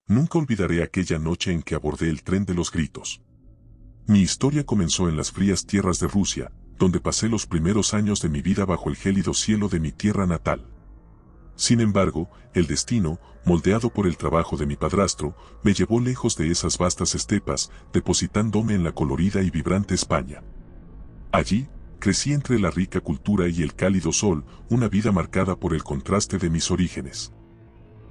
Nunca olvidaré aquella noche en que abordé el tren de los gritos. Mi historia comenzó en las frías tierras de Rusia, donde pasé los primeros años de mi vida bajo el gélido cielo de mi tierra natal. Sin embargo, el destino, moldeado por el trabajo de mi padrastro, me llevó lejos de esas vastas estepas, depositándome en la colorida y vibrante España. Allí, crecí entre la rica cultura y el cálido sol, una vida marcada por el contraste de mis orígenes.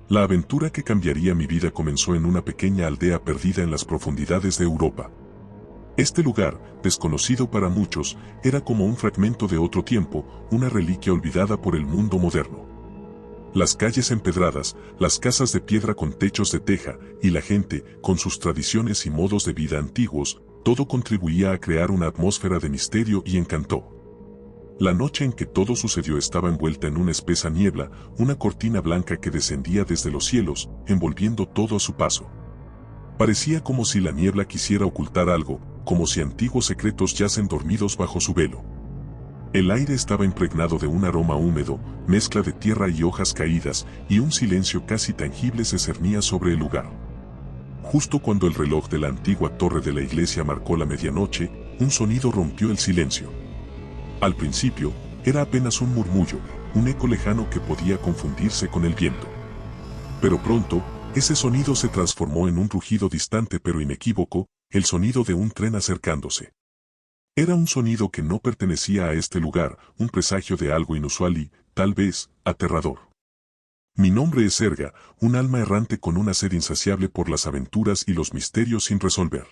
La aventura que cambiaría mi vida comenzó en una pequeña aldea perdida en las profundidades de Europa. Este lugar, desconocido para muchos, era como un fragmento de otro tiempo, una reliquia olvidada por el mundo moderno. Las calles empedradas, las casas de piedra con techos de teja, y la gente, con sus tradiciones y modos de vida antiguos, todo contribuía a crear una atmósfera de misterio y encanto. La noche en que todo sucedió estaba envuelta en una espesa niebla, una cortina blanca que descendía desde los cielos, envolviendo todo a su paso. Parecía como si la niebla quisiera ocultar algo, como si antiguos secretos yacen dormidos bajo su velo. El aire estaba impregnado de un aroma húmedo, mezcla de tierra y hojas caídas, y un silencio casi tangible se cernía sobre el lugar. Justo cuando el reloj de la antigua torre de la iglesia marcó la medianoche, un sonido rompió el silencio. Al principio, era apenas un murmullo, un eco lejano que podía confundirse con el viento. Pero pronto, ese sonido se transformó en un rugido distante pero inequívoco, el sonido de un tren acercándose. Era un sonido que no pertenecía a este lugar, un presagio de algo inusual y, tal vez, aterrador. Mi nombre es Serga, un alma errante con una sed insaciable por las aventuras y los misterios sin resolver.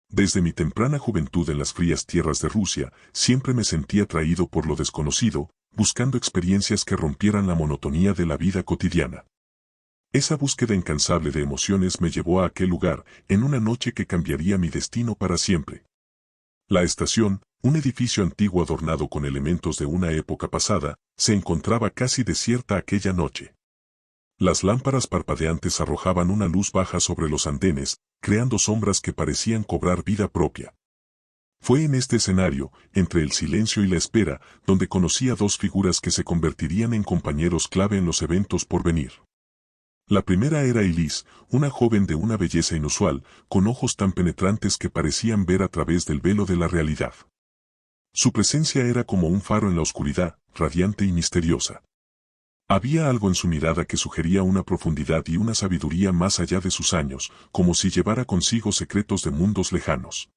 Desde mi temprana juventud en las frías tierras de Rusia, siempre me sentí atraído por lo desconocido, buscando experiencias que rompieran la monotonía de la vida cotidiana. Esa búsqueda incansable de emociones me llevó a aquel lugar, en una noche que cambiaría mi destino para siempre. La estación, un edificio antiguo adornado con elementos de una época pasada, se encontraba casi desierta aquella noche. Las lámparas parpadeantes arrojaban una luz baja sobre los andenes, creando sombras que parecían cobrar vida propia. Fue en este escenario, entre el silencio y la espera, donde conocí a dos figuras que se convertirían en compañeros clave en los eventos por venir. La primera era Elise, una joven de una belleza inusual, con ojos tan penetrantes que parecían ver a través del velo de la realidad. Su presencia era como un faro en la oscuridad, radiante y misteriosa. Había algo en su mirada que sugería una profundidad y una sabiduría más allá de sus años, como si llevara consigo secretos de mundos lejanos.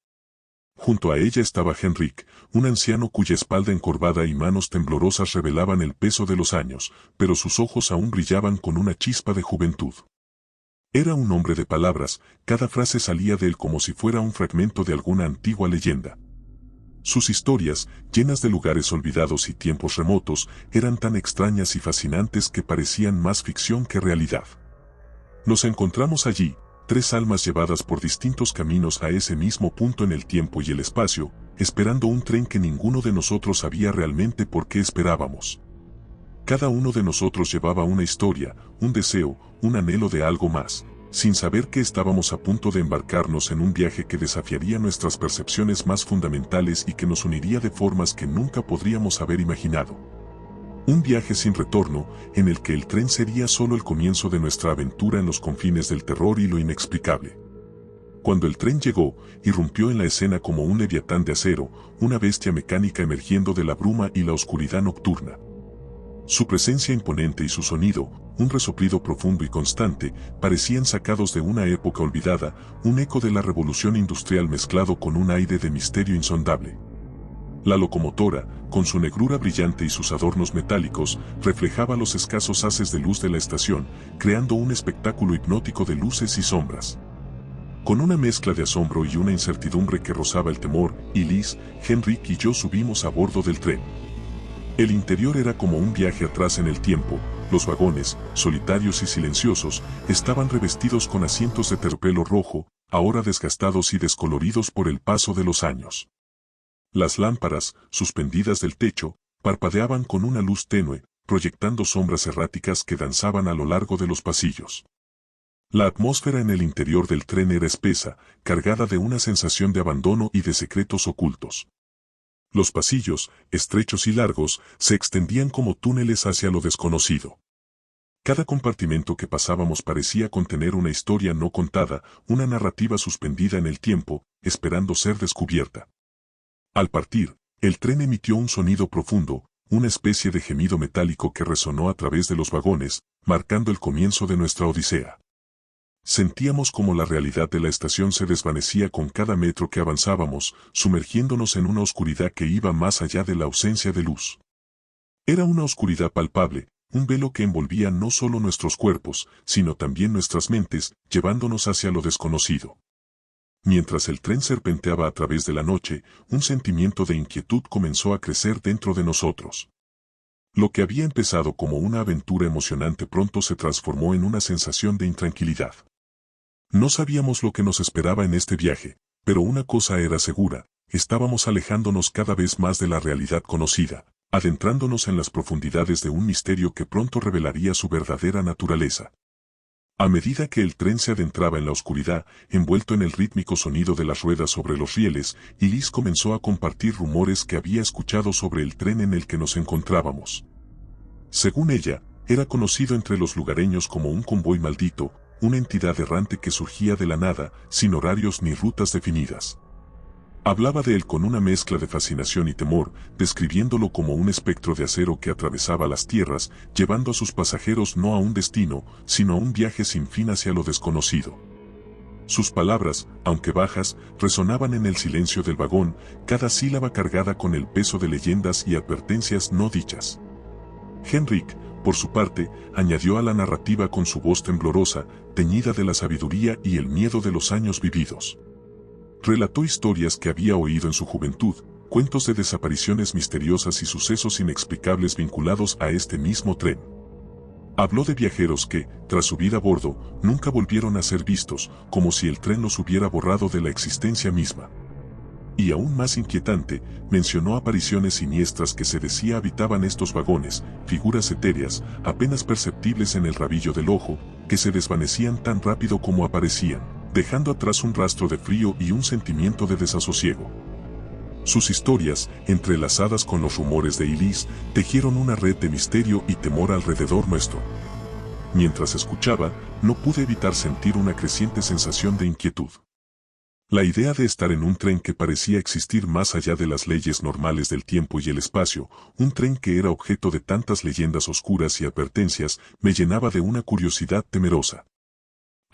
Junto a ella estaba Henrik, un anciano cuya espalda encorvada y manos temblorosas revelaban el peso de los años, pero sus ojos aún brillaban con una chispa de juventud. Era un hombre de palabras, cada frase salía de él como si fuera un fragmento de alguna antigua leyenda. Sus historias, llenas de lugares olvidados y tiempos remotos, eran tan extrañas y fascinantes que parecían más ficción que realidad. Nos encontramos allí, tres almas llevadas por distintos caminos a ese mismo punto en el tiempo y el espacio, esperando un tren que ninguno de nosotros sabía realmente por qué esperábamos. Cada uno de nosotros llevaba una historia, un deseo, un anhelo de algo más, sin saber que estábamos a punto de embarcarnos en un viaje que desafiaría nuestras percepciones más fundamentales y que nos uniría de formas que nunca podríamos haber imaginado. Un viaje sin retorno, en el que el tren sería solo el comienzo de nuestra aventura en los confines del terror y lo inexplicable. Cuando el tren llegó, irrumpió en la escena como un leviatán de acero, una bestia mecánica emergiendo de la bruma y la oscuridad nocturna. Su presencia imponente y su sonido, un resoplido profundo y constante, parecían sacados de una época olvidada, un eco de la revolución industrial mezclado con un aire de misterio insondable. La locomotora, con su negrura brillante y sus adornos metálicos, reflejaba los escasos haces de luz de la estación, creando un espectáculo hipnótico de luces y sombras. Con una mezcla de asombro y una incertidumbre que rozaba el temor, Elise, Henrik y yo subimos a bordo del tren. El interior era como un viaje atrás en el tiempo. Los vagones, solitarios y silenciosos, estaban revestidos con asientos de terciopelo rojo, ahora desgastados y descoloridos por el paso de los años. Las lámparas, suspendidas del techo, parpadeaban con una luz tenue, proyectando sombras erráticas que danzaban a lo largo de los pasillos. La atmósfera en el interior del tren era espesa, cargada de una sensación de abandono y de secretos ocultos. Los pasillos, estrechos y largos, se extendían como túneles hacia lo desconocido. Cada compartimento que pasábamos parecía contener una historia no contada, una narrativa suspendida en el tiempo, esperando ser descubierta. Al partir, el tren emitió un sonido profundo, una especie de gemido metálico que resonó a través de los vagones, marcando el comienzo de nuestra odisea. Sentíamos como la realidad de la estación se desvanecía con cada metro que avanzábamos, sumergiéndonos en una oscuridad que iba más allá de la ausencia de luz. Era una oscuridad palpable, un velo que envolvía no solo nuestros cuerpos, sino también nuestras mentes, llevándonos hacia lo desconocido. Mientras el tren serpenteaba a través de la noche, un sentimiento de inquietud comenzó a crecer dentro de nosotros. Lo que había empezado como una aventura emocionante pronto se transformó en una sensación de intranquilidad. No sabíamos lo que nos esperaba en este viaje, pero una cosa era segura, estábamos alejándonos cada vez más de la realidad conocida, adentrándonos en las profundidades de un misterio que pronto revelaría su verdadera naturaleza. A medida que el tren se adentraba en la oscuridad, envuelto en el rítmico sonido de las ruedas sobre los rieles, Liz comenzó a compartir rumores que había escuchado sobre el tren en el que nos encontrábamos. Según ella, era conocido entre los lugareños como un convoy maldito, una entidad errante que surgía de la nada, sin horarios ni rutas definidas. Hablaba de él con una mezcla de fascinación y temor, describiéndolo como un espectro de acero que atravesaba las tierras, llevando a sus pasajeros no a un destino, sino a un viaje sin fin hacia lo desconocido. Sus palabras, aunque bajas, resonaban en el silencio del vagón, cada sílaba cargada con el peso de leyendas y advertencias no dichas. Henrik, por su parte, añadió a la narrativa con su voz temblorosa, teñida de la sabiduría y el miedo de los años vividos. Relató historias que había oído en su juventud, cuentos de desapariciones misteriosas y sucesos inexplicables vinculados a este mismo tren. Habló de viajeros que, tras subir a bordo, nunca volvieron a ser vistos, como si el tren los hubiera borrado de la existencia misma. Y aún más inquietante, mencionó apariciones siniestras que se decía habitaban estos vagones, figuras etéreas, apenas perceptibles en el rabillo del ojo, que se desvanecían tan rápido como aparecían, dejando atrás un rastro de frío y un sentimiento de desasosiego. Sus historias, entrelazadas con los rumores de Liz, tejieron una red de misterio y temor alrededor nuestro. Mientras escuchaba, no pude evitar sentir una creciente sensación de inquietud. La idea de estar en un tren que parecía existir más allá de las leyes normales del tiempo y el espacio, un tren que era objeto de tantas leyendas oscuras y advertencias, me llenaba de una curiosidad temerosa.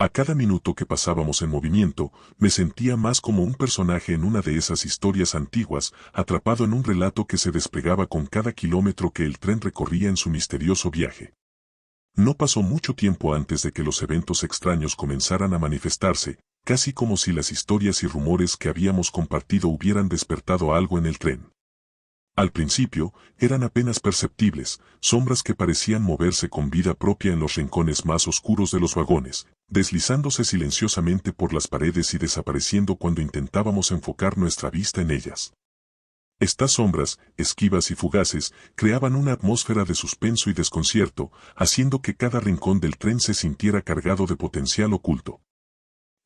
A cada minuto que pasábamos en movimiento, me sentía más como un personaje en una de esas historias antiguas, atrapado en un relato que se desplegaba con cada kilómetro que el tren recorría en su misterioso viaje. No pasó mucho tiempo antes de que los eventos extraños comenzaran a manifestarse, casi como si las historias y rumores que habíamos compartido hubieran despertado algo en el tren. Al principio, eran apenas perceptibles, sombras que parecían moverse con vida propia en los rincones más oscuros de los vagones, deslizándose silenciosamente por las paredes y desapareciendo cuando intentábamos enfocar nuestra vista en ellas. Estas sombras, esquivas y fugaces, creaban una atmósfera de suspenso y desconcierto, haciendo que cada rincón del tren se sintiera cargado de potencial oculto.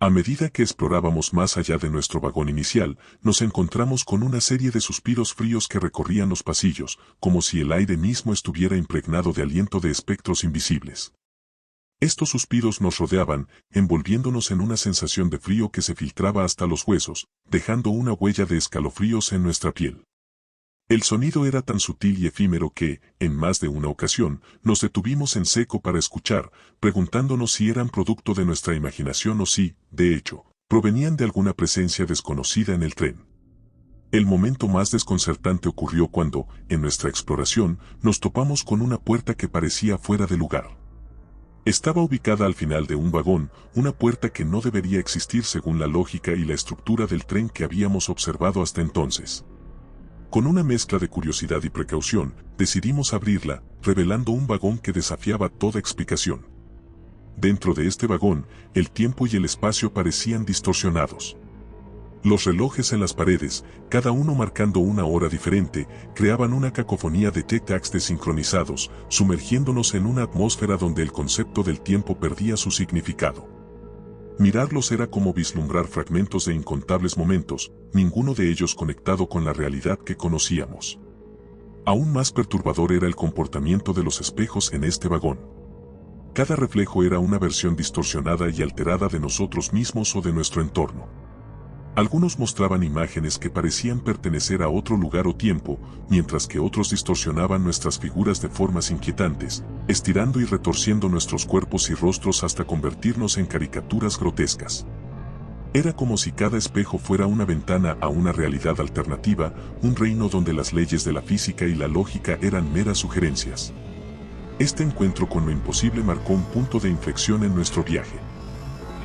A medida que explorábamos más allá de nuestro vagón inicial, nos encontramos con una serie de suspiros fríos que recorrían los pasillos, como si el aire mismo estuviera impregnado de aliento de espectros invisibles. Estos suspiros nos rodeaban, envolviéndonos en una sensación de frío que se filtraba hasta los huesos, dejando una huella de escalofríos en nuestra piel. El sonido era tan sutil y efímero que, en más de una ocasión, nos detuvimos en seco para escuchar, preguntándonos si eran producto de nuestra imaginación o si, de hecho, provenían de alguna presencia desconocida en el tren. El momento más desconcertante ocurrió cuando, en nuestra exploración, nos topamos con una puerta que parecía fuera de lugar. Estaba ubicada al final de un vagón, una puerta que no debería existir según la lógica y la estructura del tren que habíamos observado hasta entonces. Con una mezcla de curiosidad y precaución, decidimos abrirla, revelando un vagón que desafiaba toda explicación. Dentro de este vagón, el tiempo y el espacio parecían distorsionados. Los relojes en las paredes, cada uno marcando una hora diferente, creaban una cacofonía de tic-tacs desincronizados, sumergiéndonos en una atmósfera donde el concepto del tiempo perdía su significado. Mirarlos era como vislumbrar fragmentos de incontables momentos, ninguno de ellos conectado con la realidad que conocíamos. Aún más perturbador era el comportamiento de los espejos en este vagón. Cada reflejo era una versión distorsionada y alterada de nosotros mismos o de nuestro entorno. Algunos mostraban imágenes que parecían pertenecer a otro lugar o tiempo, mientras que otros distorsionaban nuestras figuras de formas inquietantes, estirando y retorciendo nuestros cuerpos y rostros hasta convertirnos en caricaturas grotescas. Era como si cada espejo fuera una ventana a una realidad alternativa, un reino donde las leyes de la física y la lógica eran meras sugerencias. Este encuentro con lo imposible marcó un punto de inflexión en nuestro viaje.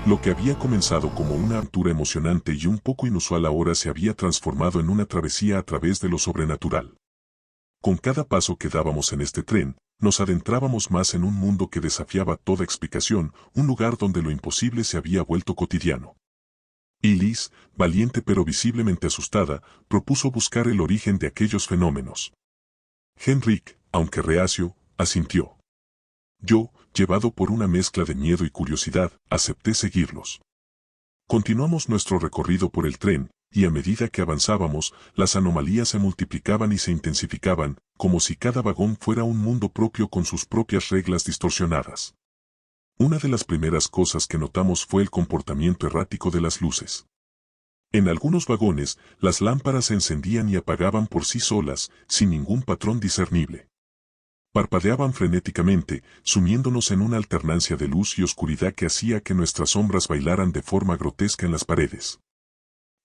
Lo que había comenzado como una aventura emocionante y un poco inusual ahora se había transformado en una travesía a través de lo sobrenatural. Con cada paso que dábamos en este tren, nos adentrábamos más en un mundo que desafiaba toda explicación, un lugar donde lo imposible se había vuelto cotidiano. Y Liz, valiente pero visiblemente asustada, propuso buscar el origen de aquellos fenómenos. Henrik, aunque reacio, asintió. Yo, llevado por una mezcla de miedo y curiosidad, acepté seguirlos. Continuamos nuestro recorrido por el tren, y a medida que avanzábamos, las anomalías se multiplicaban y se intensificaban, como si cada vagón fuera un mundo propio con sus propias reglas distorsionadas. Una de las primeras cosas que notamos fue el comportamiento errático de las luces. En algunos vagones, las lámparas se encendían y apagaban por sí solas, sin ningún patrón discernible. Parpadeaban frenéticamente, sumiéndonos en una alternancia de luz y oscuridad que hacía que nuestras sombras bailaran de forma grotesca en las paredes.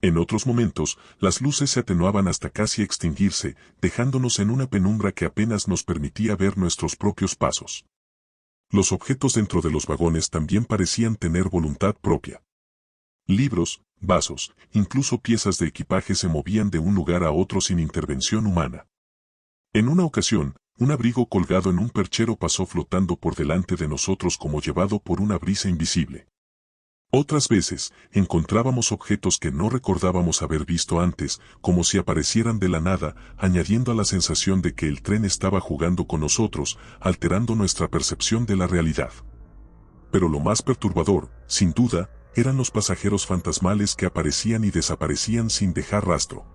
En otros momentos, las luces se atenuaban hasta casi extinguirse, dejándonos en una penumbra que apenas nos permitía ver nuestros propios pasos. Los objetos dentro de los vagones también parecían tener voluntad propia. Libros, vasos, incluso piezas de equipaje se movían de un lugar a otro sin intervención humana. En una ocasión, un abrigo colgado en un perchero pasó flotando por delante de nosotros como llevado por una brisa invisible. Otras veces, encontrábamos objetos que no recordábamos haber visto antes, como si aparecieran de la nada, añadiendo a la sensación de que el tren estaba jugando con nosotros, alterando nuestra percepción de la realidad. Pero lo más perturbador, sin duda, eran los pasajeros fantasmales que aparecían y desaparecían sin dejar rastro.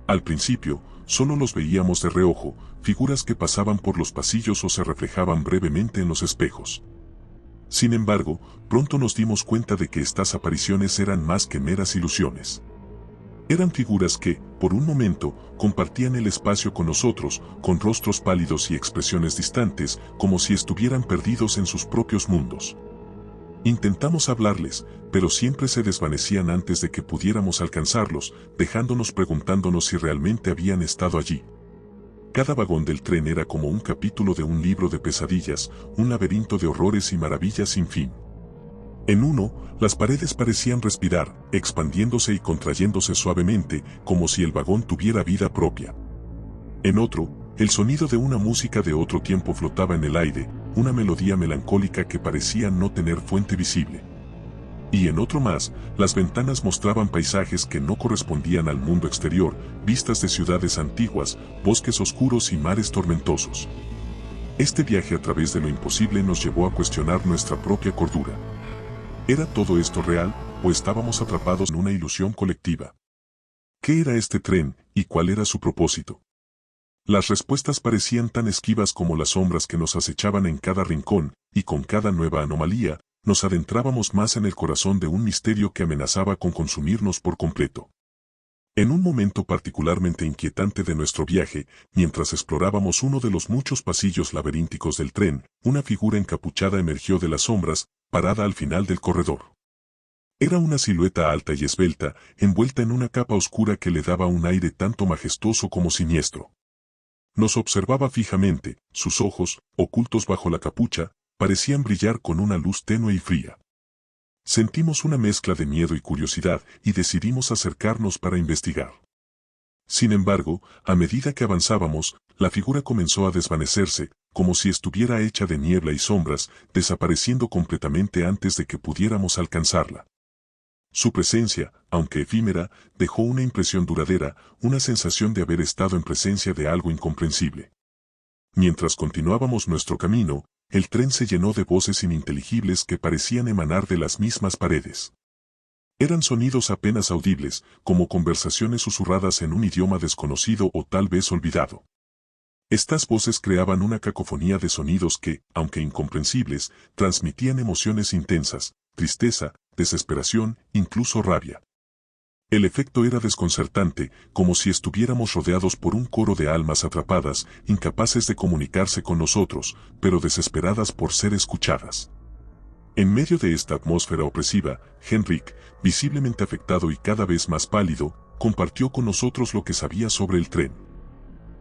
Al principio, solo los veíamos de reojo, figuras que pasaban por los pasillos o se reflejaban brevemente en los espejos. Sin embargo, pronto nos dimos cuenta de que estas apariciones eran más que meras ilusiones. Eran figuras que, por un momento, compartían el espacio con nosotros, con rostros pálidos y expresiones distantes, como si estuvieran perdidos en sus propios mundos. Intentamos hablarles, pero siempre se desvanecían antes de que pudiéramos alcanzarlos, dejándonos preguntándonos si realmente habían estado allí. Cada vagón del tren era como un capítulo de un libro de pesadillas, un laberinto de horrores y maravillas sin fin. En uno, las paredes parecían respirar, expandiéndose y contrayéndose suavemente, como si el vagón tuviera vida propia. En otro, el sonido de una música de otro tiempo flotaba en el aire, una melodía melancólica que parecía no tener fuente visible. Y en otro más, las ventanas mostraban paisajes que no correspondían al mundo exterior, vistas de ciudades antiguas, bosques oscuros y mares tormentosos. Este viaje a través de lo imposible nos llevó a cuestionar nuestra propia cordura. ¿Era todo esto real, o estábamos atrapados en una ilusión colectiva? ¿Qué era este tren, y cuál era su propósito? Las respuestas parecían tan esquivas como las sombras que nos acechaban en cada rincón, y con cada nueva anomalía, nos adentrábamos más en el corazón de un misterio que amenazaba con consumirnos por completo. En un momento particularmente inquietante de nuestro viaje, mientras explorábamos uno de los muchos pasillos laberínticos del tren, una figura encapuchada emergió de las sombras, parada al final del corredor. Era una silueta alta y esbelta, envuelta en una capa oscura que le daba un aire tanto majestuoso como siniestro. Nos observaba fijamente, sus ojos, ocultos bajo la capucha, parecían brillar con una luz tenue y fría. Sentimos una mezcla de miedo y curiosidad y decidimos acercarnos para investigar. Sin embargo, a medida que avanzábamos, la figura comenzó a desvanecerse, como si estuviera hecha de niebla y sombras, desapareciendo completamente antes de que pudiéramos alcanzarla. Su presencia, aunque efímera, dejó una impresión duradera, una sensación de haber estado en presencia de algo incomprensible. Mientras continuábamos nuestro camino, el tren se llenó de voces ininteligibles que parecían emanar de las mismas paredes. Eran sonidos apenas audibles, como conversaciones susurradas en un idioma desconocido o tal vez olvidado. Estas voces creaban una cacofonía de sonidos que, aunque incomprensibles, transmitían emociones intensas, tristeza, desesperación, incluso rabia. El efecto era desconcertante, como si estuviéramos rodeados por un coro de almas atrapadas, incapaces de comunicarse con nosotros, pero desesperadas por ser escuchadas. En medio de esta atmósfera opresiva, Henrik, visiblemente afectado y cada vez más pálido, compartió con nosotros lo que sabía sobre el tren.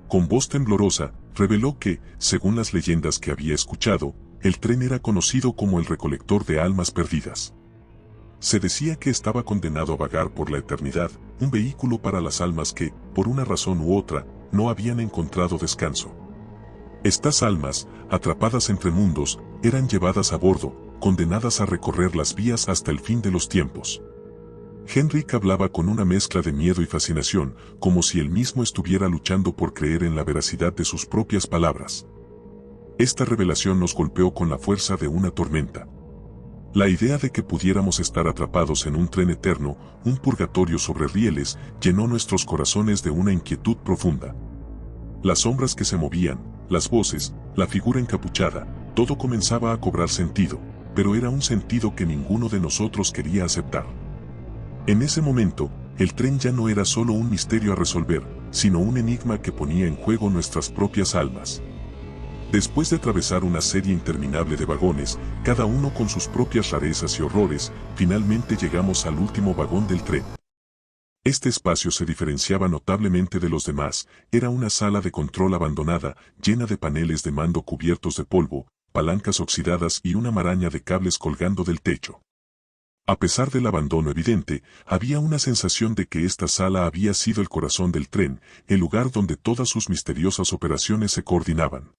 Con voz temblorosa, reveló que, según las leyendas que había escuchado, el tren era conocido como el recolector de almas perdidas. Se decía que estaba condenado a vagar por la eternidad, un vehículo para las almas que, por una razón u otra, no habían encontrado descanso. Estas almas, atrapadas entre mundos, eran llevadas a bordo, condenadas a recorrer las vías hasta el fin de los tiempos. Henrik hablaba con una mezcla de miedo y fascinación, como si él mismo estuviera luchando por creer en la veracidad de sus propias palabras. Esta revelación nos golpeó con la fuerza de una tormenta. La idea de que pudiéramos estar atrapados en un tren eterno, un purgatorio sobre rieles, llenó nuestros corazones de una inquietud profunda. Las sombras que se movían, las voces, la figura encapuchada, todo comenzaba a cobrar sentido, pero era un sentido que ninguno de nosotros quería aceptar. En ese momento, el tren ya no era solo un misterio a resolver, sino un enigma que ponía en juego nuestras propias almas. Después de atravesar una serie interminable de vagones, cada uno con sus propias rarezas y horrores, finalmente llegamos al último vagón del tren. Este espacio se diferenciaba notablemente de los demás, era una sala de control abandonada, llena de paneles de mando cubiertos de polvo, palancas oxidadas y una maraña de cables colgando del techo. A pesar del abandono evidente, había una sensación de que esta sala había sido el corazón del tren, el lugar donde todas sus misteriosas operaciones se coordinaban.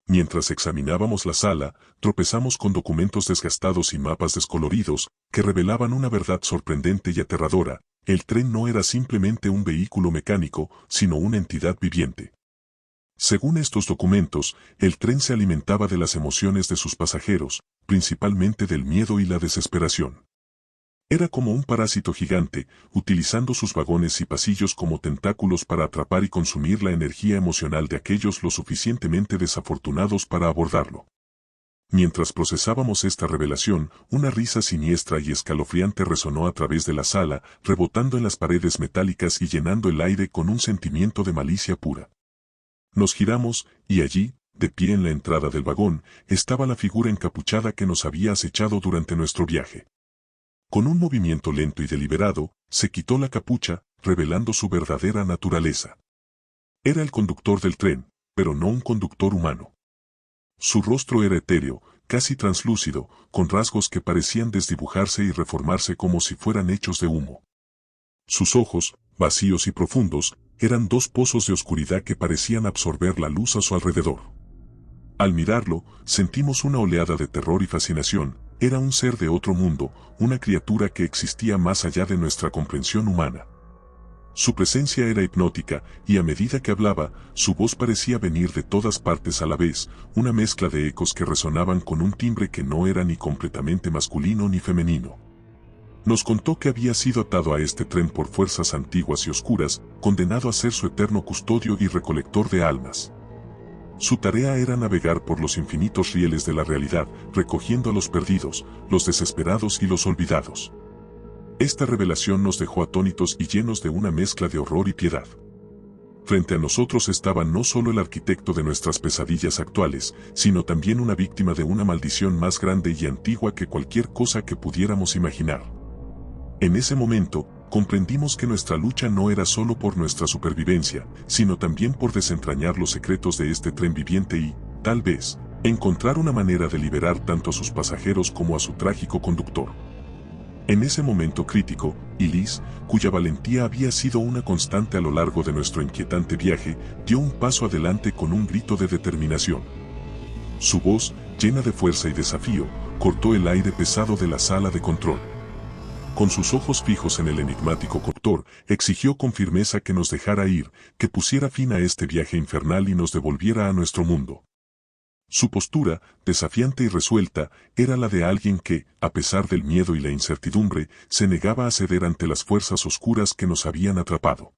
Mientras examinábamos la sala, tropezamos con documentos desgastados y mapas descoloridos, que revelaban una verdad sorprendente y aterradora: el tren no era simplemente un vehículo mecánico, sino una entidad viviente. Según estos documentos, el tren se alimentaba de las emociones de sus pasajeros, principalmente del miedo y la desesperación. Era como un parásito gigante, utilizando sus vagones y pasillos como tentáculos para atrapar y consumir la energía emocional de aquellos lo suficientemente desafortunados para abordarlo. Mientras procesábamos esta revelación, una risa siniestra y escalofriante resonó a través de la sala, rebotando en las paredes metálicas y llenando el aire con un sentimiento de malicia pura. Nos giramos, y allí, de pie en la entrada del vagón, estaba la figura encapuchada que nos había acechado durante nuestro viaje. Con un movimiento lento y deliberado, se quitó la capucha, revelando su verdadera naturaleza. Era el conductor del tren, pero no un conductor humano. Su rostro era etéreo, casi translúcido, con rasgos que parecían desdibujarse y reformarse como si fueran hechos de humo. Sus ojos, vacíos y profundos, eran dos pozos de oscuridad que parecían absorber la luz a su alrededor. Al mirarlo, sentimos una oleada de terror y fascinación. Era un ser de otro mundo, una criatura que existía más allá de nuestra comprensión humana. Su presencia era hipnótica, y a medida que hablaba, su voz parecía venir de todas partes a la vez, una mezcla de ecos que resonaban con un timbre que no era ni completamente masculino ni femenino. Nos contó que había sido atado a este tren por fuerzas antiguas y oscuras, condenado a ser su eterno custodio y recolector de almas. Su tarea era navegar por los infinitos rieles de la realidad, recogiendo a los perdidos, los desesperados y los olvidados. Esta revelación nos dejó atónitos y llenos de una mezcla de horror y piedad. Frente a nosotros estaba no solo el arquitecto de nuestras pesadillas actuales, sino también una víctima de una maldición más grande y antigua que cualquier cosa que pudiéramos imaginar. En ese momento, comprendimos que nuestra lucha no era solo por nuestra supervivencia, sino también por desentrañar los secretos de este tren viviente y, tal vez, encontrar una manera de liberar tanto a sus pasajeros como a su trágico conductor. En ese momento crítico, Elise, cuya valentía había sido una constante a lo largo de nuestro inquietante viaje, dio un paso adelante con un grito de determinación. Su voz, llena de fuerza y desafío, cortó el aire pesado de la sala de control. Con sus ojos fijos en el enigmático conductor, exigió con firmeza que nos dejara ir, que pusiera fin a este viaje infernal y nos devolviera a nuestro mundo. Su postura, desafiante y resuelta, era la de alguien que, a pesar del miedo y la incertidumbre, se negaba a ceder ante las fuerzas oscuras que nos habían atrapado.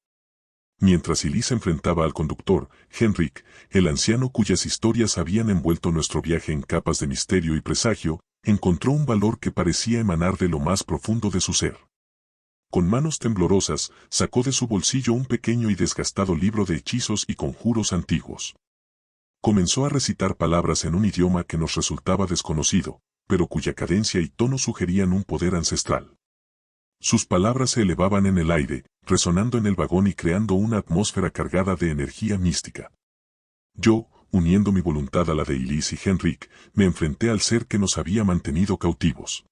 Mientras Elise enfrentaba al conductor, Henrik, el anciano cuyas historias habían envuelto nuestro viaje en capas de misterio y presagio, encontró un valor que parecía emanar de lo más profundo de su ser. Con manos temblorosas, sacó de su bolsillo un pequeño y desgastado libro de hechizos y conjuros antiguos. Comenzó a recitar palabras en un idioma que nos resultaba desconocido, pero cuya cadencia y tono sugerían un poder ancestral. Sus palabras se elevaban en el aire, resonando en el vagón y creando una atmósfera cargada de energía mística. Yo, uniendo mi voluntad a la de Elise y Henrik, me enfrenté al ser que nos había mantenido cautivos.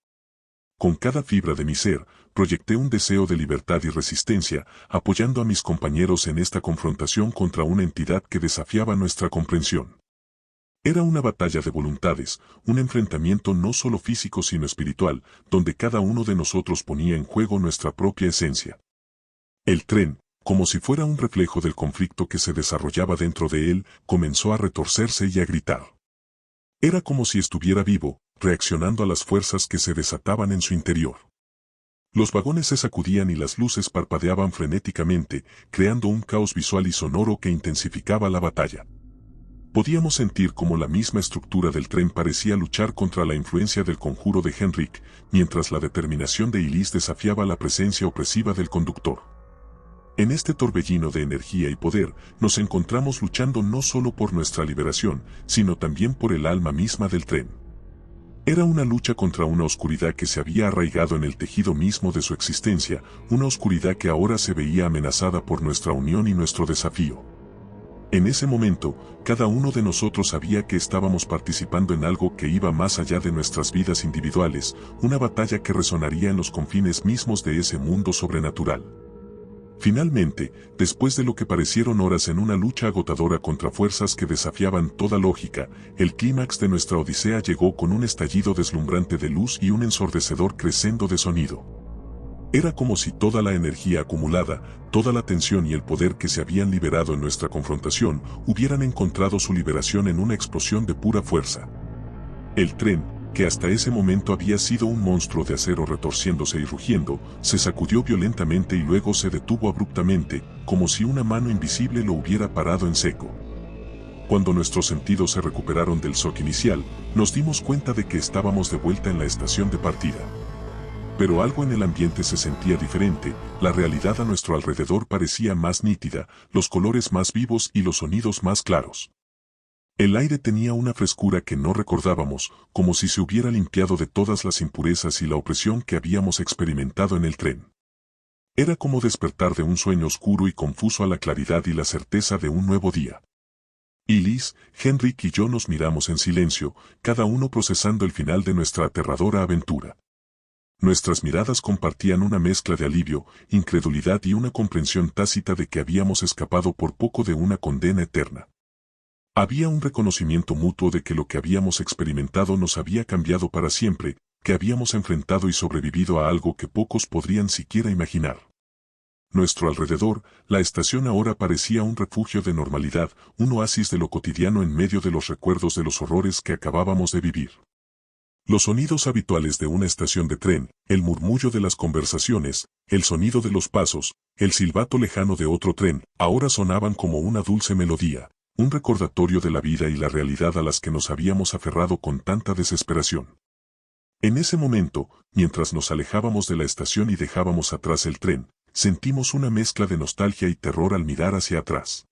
Con cada fibra de mi ser, proyecté un deseo de libertad y resistencia, apoyando a mis compañeros en esta confrontación contra una entidad que desafiaba nuestra comprensión. Era una batalla de voluntades, un enfrentamiento no solo físico sino espiritual, donde cada uno de nosotros ponía en juego nuestra propia esencia. El tren, como si fuera un reflejo del conflicto que se desarrollaba dentro de él, comenzó a retorcerse y a gritar. Era como si estuviera vivo, reaccionando a las fuerzas que se desataban en su interior. Los vagones se sacudían y las luces parpadeaban frenéticamente, creando un caos visual y sonoro que intensificaba la batalla. Podíamos sentir cómo la misma estructura del tren parecía luchar contra la influencia del conjuro de Henrik, mientras la determinación de Elise desafiaba la presencia opresiva del conductor. En este torbellino de energía y poder, nos encontramos luchando no solo por nuestra liberación, sino también por el alma misma del tren. Era una lucha contra una oscuridad que se había arraigado en el tejido mismo de su existencia, una oscuridad que ahora se veía amenazada por nuestra unión y nuestro desafío. En ese momento, cada uno de nosotros sabía que estábamos participando en algo que iba más allá de nuestras vidas individuales, una batalla que resonaría en los confines mismos de ese mundo sobrenatural. Finalmente, después de lo que parecieron horas en una lucha agotadora contra fuerzas que desafiaban toda lógica, el clímax de nuestra odisea llegó con un estallido deslumbrante de luz y un ensordecedor crescendo de sonido. Era como si toda la energía acumulada, toda la tensión y el poder que se habían liberado en nuestra confrontación, hubieran encontrado su liberación en una explosión de pura fuerza. El tren, que hasta ese momento había sido un monstruo de acero retorciéndose y rugiendo, se sacudió violentamente y luego se detuvo abruptamente, como si una mano invisible lo hubiera parado en seco. Cuando nuestros sentidos se recuperaron del shock inicial, nos dimos cuenta de que estábamos de vuelta en la estación de partida. Pero algo en el ambiente se sentía diferente, la realidad a nuestro alrededor parecía más nítida, los colores más vivos y los sonidos más claros. El aire tenía una frescura que no recordábamos, como si se hubiera limpiado de todas las impurezas y la opresión que habíamos experimentado en el tren. Era como despertar de un sueño oscuro y confuso a la claridad y la certeza de un nuevo día. Elise, Henrik y yo nos miramos en silencio, cada uno procesando el final de nuestra aterradora aventura. Nuestras miradas compartían una mezcla de alivio, incredulidad y una comprensión tácita de que habíamos escapado por poco de una condena eterna. Había un reconocimiento mutuo de que lo que habíamos experimentado nos había cambiado para siempre, que habíamos enfrentado y sobrevivido a algo que pocos podrían siquiera imaginar. Nuestro alrededor, la estación ahora parecía un refugio de normalidad, un oasis de lo cotidiano en medio de los recuerdos de los horrores que acabábamos de vivir. Los sonidos habituales de una estación de tren, el murmullo de las conversaciones, el sonido de los pasos, el silbato lejano de otro tren, ahora sonaban como una dulce melodía, un recordatorio de la vida y la realidad a las que nos habíamos aferrado con tanta desesperación. En ese momento, mientras nos alejábamos de la estación y dejábamos atrás el tren, sentimos una mezcla de nostalgia y terror al mirar hacia atrás.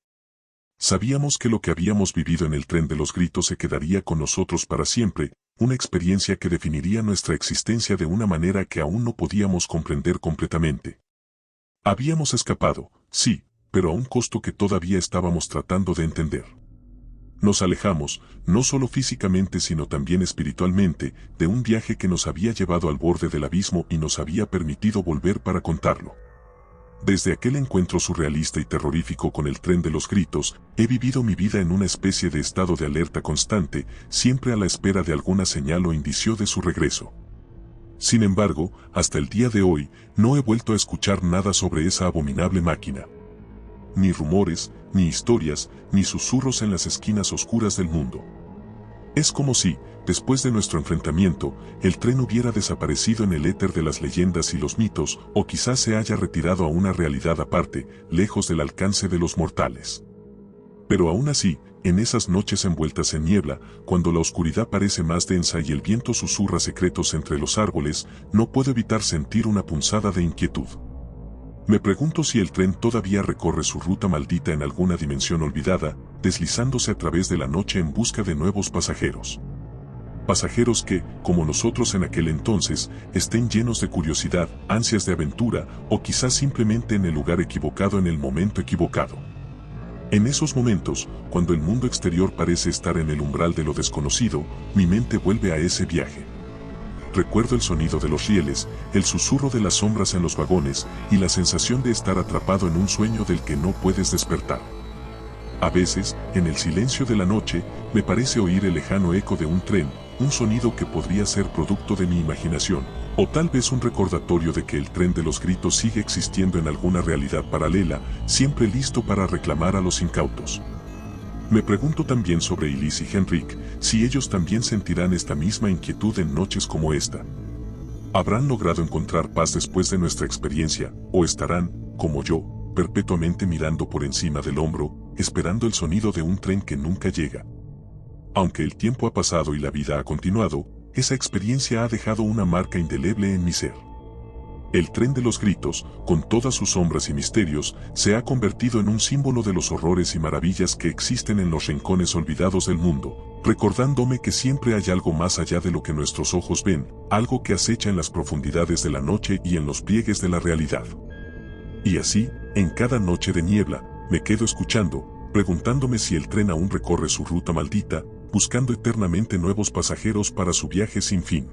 Sabíamos que lo que habíamos vivido en el tren de los gritos se quedaría con nosotros para siempre, una experiencia que definiría nuestra existencia de una manera que aún no podíamos comprender completamente. Habíamos escapado, sí, pero a un costo que todavía estábamos tratando de entender. Nos alejamos, no solo físicamente sino también espiritualmente, de un viaje que nos había llevado al borde del abismo y nos había permitido volver para contarlo. Desde aquel encuentro surrealista y terrorífico con el tren de los gritos, he vivido mi vida en una especie de estado de alerta constante, siempre a la espera de alguna señal o indicio de su regreso. Sin embargo, hasta el día de hoy, no he vuelto a escuchar nada sobre esa abominable máquina. Ni rumores, ni historias, ni susurros en las esquinas oscuras del mundo. Es como si, después de nuestro enfrentamiento, el tren hubiera desaparecido en el éter de las leyendas y los mitos, o quizás se haya retirado a una realidad aparte, lejos del alcance de los mortales. Pero aún así, en esas noches envueltas en niebla, cuando la oscuridad parece más densa y el viento susurra secretos entre los árboles, no puedo evitar sentir una punzada de inquietud. Me pregunto si el tren todavía recorre su ruta maldita en alguna dimensión olvidada, deslizándose a través de la noche en busca de nuevos pasajeros. Pasajeros que, como nosotros en aquel entonces, estén llenos de curiosidad, ansias de aventura, o quizás simplemente en el lugar equivocado en el momento equivocado. En esos momentos, cuando el mundo exterior parece estar en el umbral de lo desconocido, mi mente vuelve a ese viaje. Recuerdo el sonido de los rieles, el susurro de las sombras en los vagones y la sensación de estar atrapado en un sueño del que no puedes despertar. A veces, en el silencio de la noche, me parece oír el lejano eco de un tren, un sonido que podría ser producto de mi imaginación, o tal vez un recordatorio de que el tren de los gritos sigue existiendo en alguna realidad paralela, siempre listo para reclamar a los incautos. Me pregunto también sobre Elise y Henrik, si ellos también sentirán esta misma inquietud en noches como esta. ¿Habrán logrado encontrar paz después de nuestra experiencia, o estarán, como yo, perpetuamente mirando por encima del hombro, esperando el sonido de un tren que nunca llega? Aunque el tiempo ha pasado y la vida ha continuado, esa experiencia ha dejado una marca indeleble en mi ser. El tren de los gritos, con todas sus sombras y misterios, se ha convertido en un símbolo de los horrores y maravillas que existen en los rincones olvidados del mundo, recordándome que siempre hay algo más allá de lo que nuestros ojos ven, algo que acecha en las profundidades de la noche y en los pliegues de la realidad. Y así, en cada noche de niebla, me quedo escuchando, preguntándome si el tren aún recorre su ruta maldita, buscando eternamente nuevos pasajeros para su viaje sin fin.